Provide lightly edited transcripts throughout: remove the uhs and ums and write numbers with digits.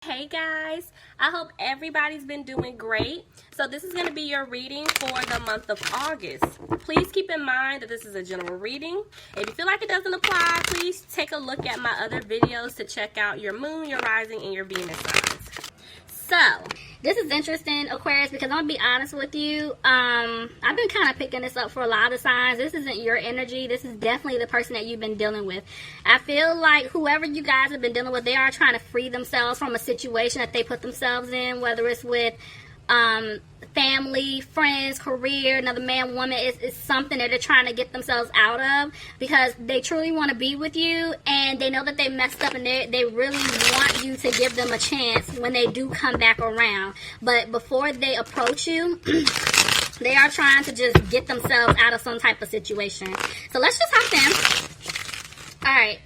Hey guys, I hope everybody's been doing great. So this is going to be your reading for the month of August. Please keep in mind that this is a general reading. If you feel like it doesn't apply, please take a look at my other videos to check out your moon, your rising, and your Venus signs. So, this is interesting, Aquarius, because I'm going to be honest with you. I've been kind of picking this up for a lot of signs. This isn't your energy. This is definitely the person that you've been dealing with. I feel like whoever you guys have been dealing with, they are trying to free themselves from a situation that they put themselves in, whether it's with family, friends, career, another man, woman. It's something that they're trying to get themselves out of because they truly want to be with you and they know that they messed up and they really want you to give them a chance when they do come back around. But before they approach you, they are trying to just get themselves out of some type of situation. So let's just hop in. Alright.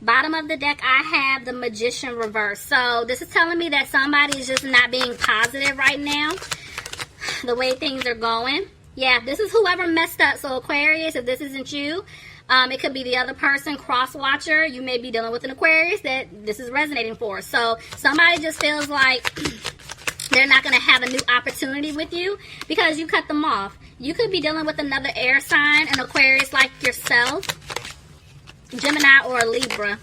Bottom of the deck, I have the Magician reverse. So this is telling me that somebody is just not being positive right now. The way things are going. Yeah, this is whoever messed up. So Aquarius, if this isn't you, it could be the other person, cross watcher. You may be dealing with an Aquarius that this is resonating for. So somebody just feels like they're not going to have a new opportunity with you because you cut them off. You could be dealing with another air sign, an Aquarius like yourself, Gemini or a Libra.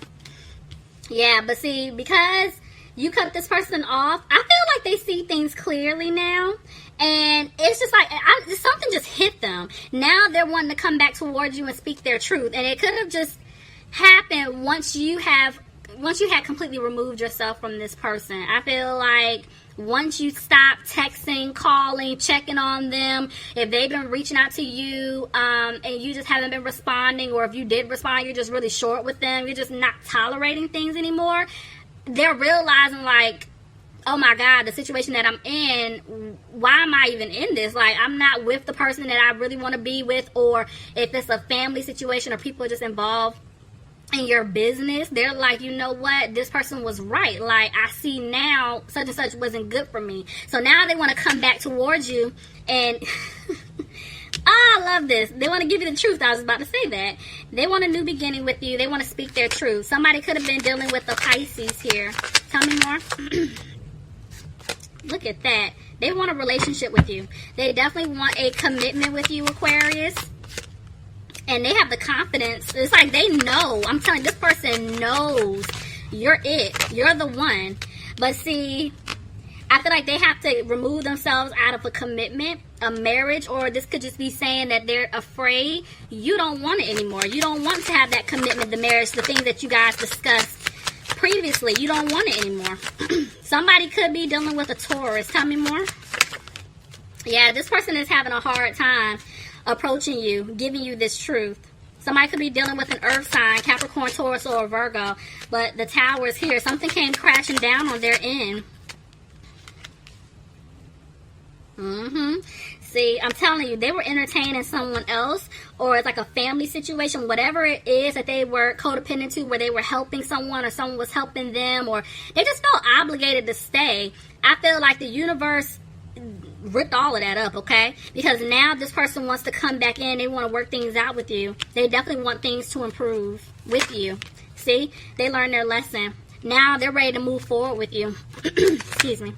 Yeah, but see, because you cut this person off, I feel like they see things clearly now. And it's just like, something just hit them. Now they're wanting to come back towards you and speak their truth. And it could have just happened once you had completely removed yourself from this person. I feel like once you stop texting, calling, checking on them, if they've been reaching out to you and you just haven't been responding, or if you did respond, you're just really short with them, you're just not tolerating things anymore, they're realizing like, oh my God, the situation that I'm in, why am I even in this? Like, I'm not with the person that I really want to be with. Or if it's a family situation or people are just involved in your business, they're like, you know what, this person was right. Like, I see now such and such wasn't good for me. So now they want to come back towards you and I love this. They want to give you the truth. I was about to say that. They want a new beginning with you. They want to speak their truth. Somebody could have been dealing with a Pisces here. Tell me more. Look at that. They want a relationship with you. They definitely want a commitment with you, Aquarius. And they have the confidence. It's like they know. I'm telling you, this person knows you're it. You're the one. But see, I feel like they have to remove themselves out of a commitment, a marriage, or this could just be saying that they're afraid. You don't want it anymore. You don't want to have that commitment, the marriage, the things that you guys discussed previously. You don't want it anymore. Somebody could be dealing with a Taurus. Tell me more. Yeah, this person is having a hard time approaching you, giving you this truth. Somebody could be dealing with an earth sign, Capricorn, Taurus, or a Virgo. But the Tower is here. Something came crashing down on their end. See, I'm telling you, they were entertaining someone else, or it's like a family situation, whatever it is that they were codependent to, where they were helping someone or someone was helping them, or they just felt obligated to stay. I feel like the universe ripped all of that up, okay? Because now this person wants to come back in. They want to work things out with you. They definitely want things to improve with you. See? They learned their lesson. Now they're ready to move forward with you. Excuse me.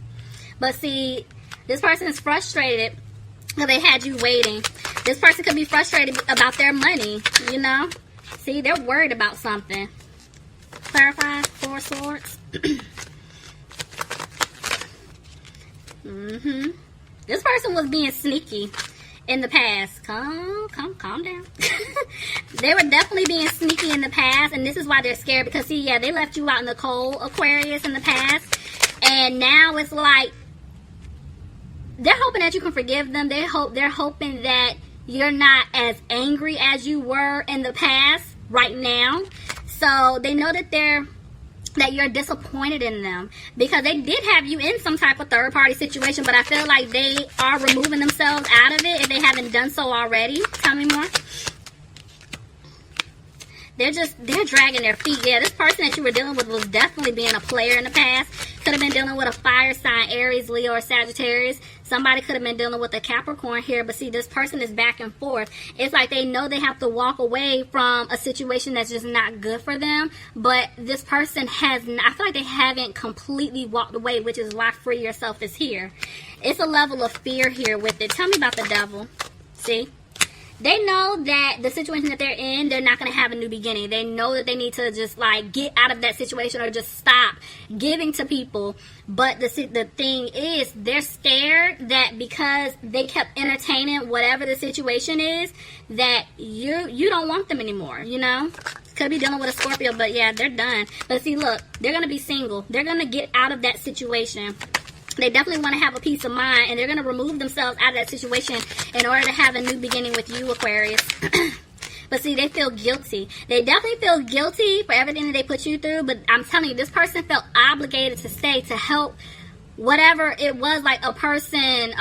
But see, this person is frustrated because they had you waiting. This person could be frustrated about their money, you know? See, they're worried about something. Clarify, Four Swords. This person was being sneaky in the past. Calm down. They were definitely being sneaky in the past, and this is why they're scared. Because, see, yeah, they left you out in the cold, Aquarius, in the past. And now it's like, they're hoping that you can forgive them. They're hoping that you're not as angry as you were in the past right now. So they know that you're disappointed in them because they did have you in some type of third-party situation, but I feel like they are removing themselves out of it if they haven't done so already. Tell me more. They're dragging their feet. Yeah, this person that you were dealing with was definitely being a player in the past Could have been dealing with a fire sign, Aries, Leo, or Sagittarius. Somebody could have been dealing with a Capricorn here, but see, this person is back and forth. It's like they know they have to walk away from a situation that's just not good for them, but this person has, I feel like they haven't completely walked away, which is why Free Yourself is here. It's a level of fear here with it. Tell me about the devil. See? They know that the situation that they're in, they're not going to have a new beginning. They know that they need to just, like, get out of that situation or just stop giving to people. But the thing is, they're scared that because they kept entertaining whatever the situation is, that you don't want them anymore, you know? Could be dealing with a Scorpio, but yeah, they're done. But see, look, they're going to be single. They're going to get out of that situation. They definitely want to have a peace of mind, and they're going to remove themselves out of that situation in order to have a new beginning with you, Aquarius. But see, they feel guilty. They definitely feel guilty for everything that they put you through, but I'm telling you, this person felt obligated to stay to help whatever it was, like a person,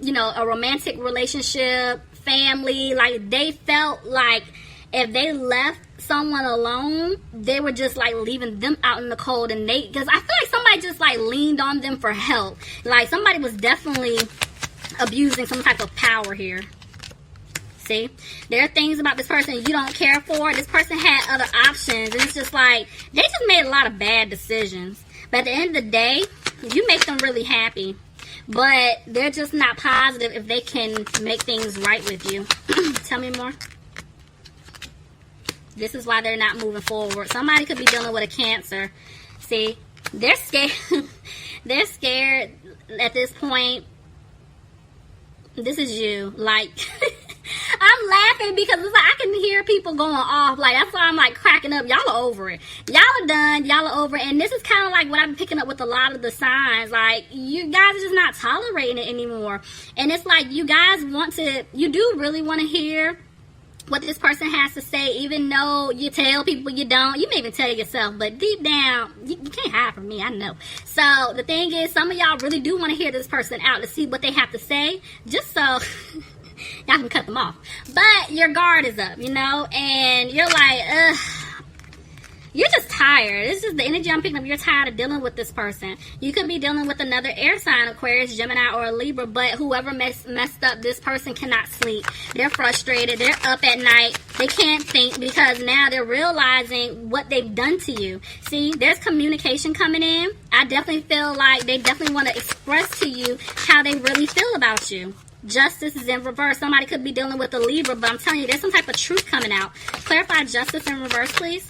you know, a romantic relationship, family. Like, they felt like if they left someone alone, they were just like leaving them out in the cold, and because I feel like somebody just like leaned on them for help. Like, somebody was definitely abusing some type of power here. See, there are things about this person you don't care for. This person had other options, and it's just like they just made a lot of bad decisions. But at the end of the day, you make them really happy, but they're just not positive if they can make things right with you. Tell me more. This is why they're not moving forward. Somebody could be dealing with a Cancer. See, they're scared. They're scared at this point. This is you. Like, I'm laughing because it's like I can hear people going off. Like, that's why I'm like cracking up. Y'all are over it. Y'all are done. Y'all are over it. And this is kind of like what I've been picking up with a lot of the signs. Like, you guys are just not tolerating it anymore. And it's like you guys you do really want to hear what this person has to say, even though you tell people you don't. You may even tell yourself, but deep down, you can't hide from me, I know. So the thing is, some of y'all really do want to hear this person out to see what they have to say, just so y'all can cut them off. But your guard is up, you know, and you're like, ugh. You're just tired. It's just the energy I'm picking up. You're tired of dealing with this person. You could be dealing with another air sign, Aquarius, Gemini, or a Libra, but whoever messed up this person cannot sleep. They're frustrated. They're up at night. They can't think because now they're realizing what they've done to you. See, there's communication coming in. I definitely feel like they definitely want to express to you how they really feel about you. Justice is in reverse. Somebody could be dealing with a Libra, but I'm telling you, there's some type of truth coming out. Clarify justice in reverse, please.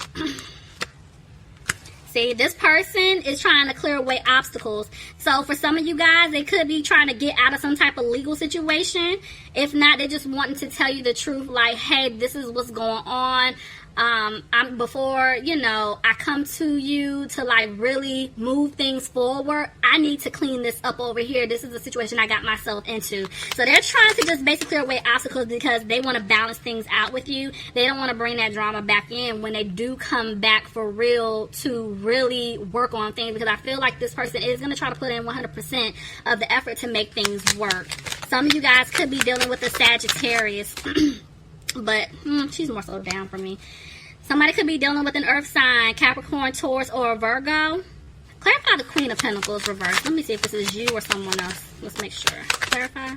See, this person is trying to clear away obstacles. So for some of you guys, they could be trying to get out of some type of legal situation. If not, they're just wanting to tell you the truth. Like, hey, this is what's going on. Before, you know, I come to you to like really move things forward, I need to clean this up over here. This is the situation I got myself into. So they're trying to just basically clear away obstacles because they want to balance things out with you. They don't want to bring that drama back in when they do come back for real to really work on things, because I feel like this person is going to try to put in 100% of the effort to make things work. Some of you guys could be dealing with a Sagittarius. But she's more so down for me. Somebody could be dealing with an earth sign, Capricorn, Taurus, or a Virgo. Clarify the Queen of Pentacles reverse. Let me see if this is you or someone else. Let's make sure. Clarify.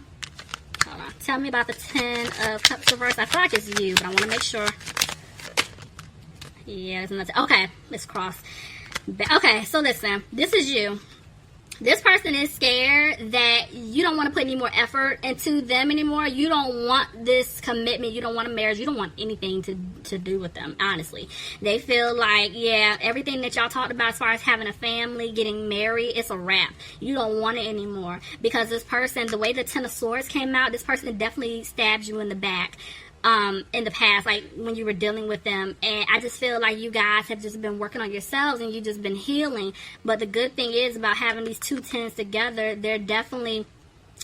Hold on. Tell me about the 10 of Cups reverse. I feel like it's you, but I want to make sure. Yeah, it's another. Okay, it's crossed. Okay, so listen. This is you. This person is scared that you don't want to put any more effort into them anymore. You don't want this commitment. You don't want a marriage. You don't want anything to do with them, honestly. They feel like, yeah, everything that y'all talked about as far as having a family, getting married, it's a wrap. You don't want it anymore. Because this person, the way the Ten of Swords came out, this person definitely stabs you in the back. In the past, like when you were dealing with them, and I just feel like you guys have just been working on yourselves and you just been healing. But the good thing is about having these two tens together, they're definitely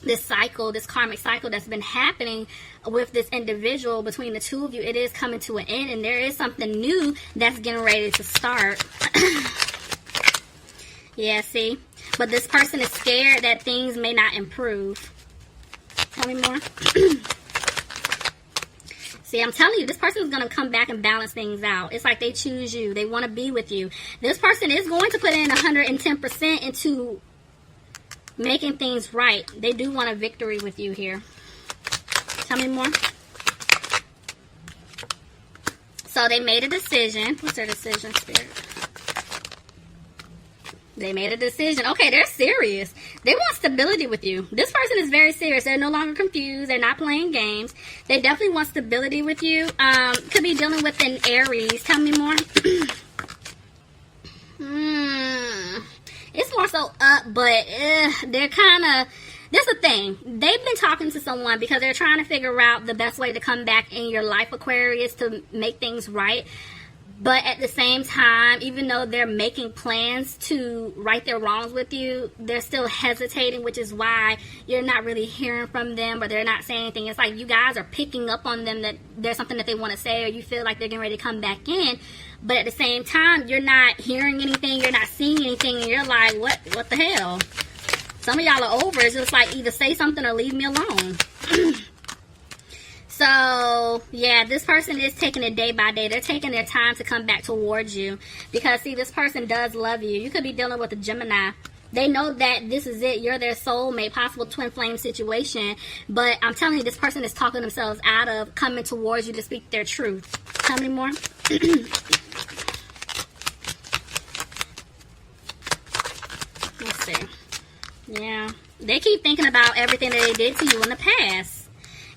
this cycle, this karmic cycle that's been happening with this individual between the two of you. It is coming to an end, and there is something new that's getting ready to start. Yeah, see, but this person is scared that things may not improve. Tell me more. See, I'm telling you, this person is going to come back and balance things out. It's like they choose you. They want to be with you. This person is going to put in 110% into making things right. They do want a victory with you here. Tell me more. So they made a decision. What's their decision, Spirit? They made a decision. Okay, they're serious. They want stability with you. This person is very serious. They're no longer confused. They're not playing games. They definitely want stability with you. Could be dealing with an Aries. Tell me more. It's more so up, but they're kind of... This is the thing. They've been talking to someone because they're trying to figure out the best way to come back in your life, Aquarius, to make things right. But at the same time, even though they're making plans to right their wrongs with you, they're still hesitating, which is why you're not really hearing from them, or they're not saying anything. It's like you guys are picking up on them that there's something that they want to say, or you feel like they're getting ready to come back in. But at the same time, you're not hearing anything, you're not seeing anything, and you're like, what the hell? Some of y'all are over. It's just like either say something or leave me alone. So, yeah, this person is taking it day by day. They're taking their time to come back towards you. Because, see, this person does love you. You could be dealing with a Gemini. They know that this is it. You're their soulmate, possible twin flame situation. But I'm telling you, this person is talking themselves out of coming towards you to speak their truth. Tell me more. Let's see. Yeah. They keep thinking about everything that they did to you in the past.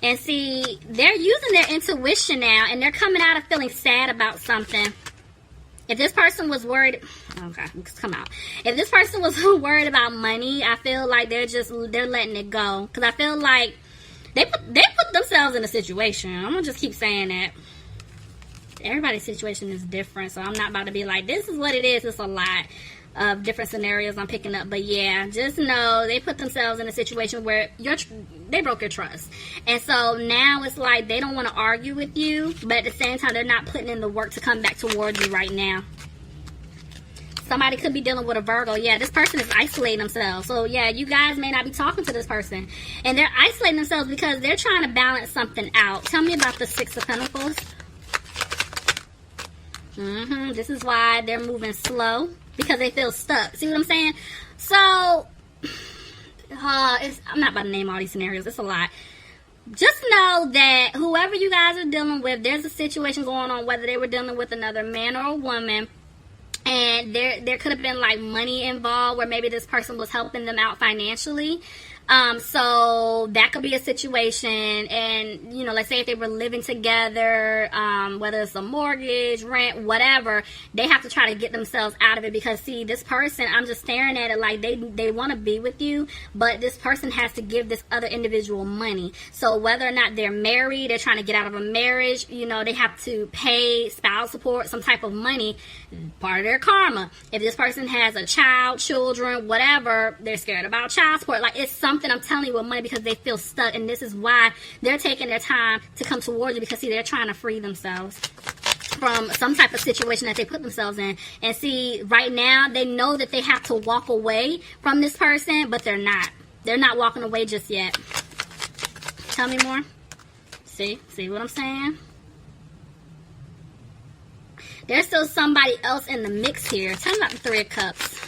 And see, they're using their intuition now, and they're coming out of feeling sad about something. If this person was worried, okay, come out. If this person was worried about money, I feel like they're letting it go. Because I feel like they put themselves in a situation. I'm going to just keep saying that. Everybody's situation is different, so I'm not about to be like, this is what it is. It's a lot of different scenarios I'm picking up. But yeah, just know they put themselves in a situation where they broke your trust. And so now it's like they don't want to argue with you, but at the same time, they're not putting in the work to come back towards you right now. Somebody could be dealing with a Virgo. Yeah, this person is isolating themselves. So yeah, you guys may not be talking to this person. And they're isolating themselves because they're trying to balance something out. Tell me about the Six of Pentacles. This is why they're moving slow. Because they feel stuck. See what I'm saying? So, I'm not about to name all these scenarios. It's a lot. Just know that whoever you guys are dealing with, there's a situation going on, whether they were dealing with another man or a woman. And there could have been like money involved where maybe this person was helping them out financially. So that could be a situation. And, you know, let's say if they were living together, whether it's a mortgage, rent, whatever, they have to try to get themselves out of it. Because, see, this person, I'm just staring at it like they want to be with you, but this person has to give this other individual money. So whether or not they're married, they're trying to get out of a marriage, you know, they have to pay spouse support, some type of money, part of their karma. If this person has a child, children, whatever, they're scared about child support. Like, it's something, I'm telling you, with money, because they feel stuck. And this is why they're taking their time to come towards you, because, see, they're trying to free themselves from some type of situation that they put themselves in. And see, right now, they know that they have to walk away from this person, but they're not. They're not walking away just yet. Tell me more. See what I'm saying? There's still somebody else in the mix here. Tell me about the Three of Cups.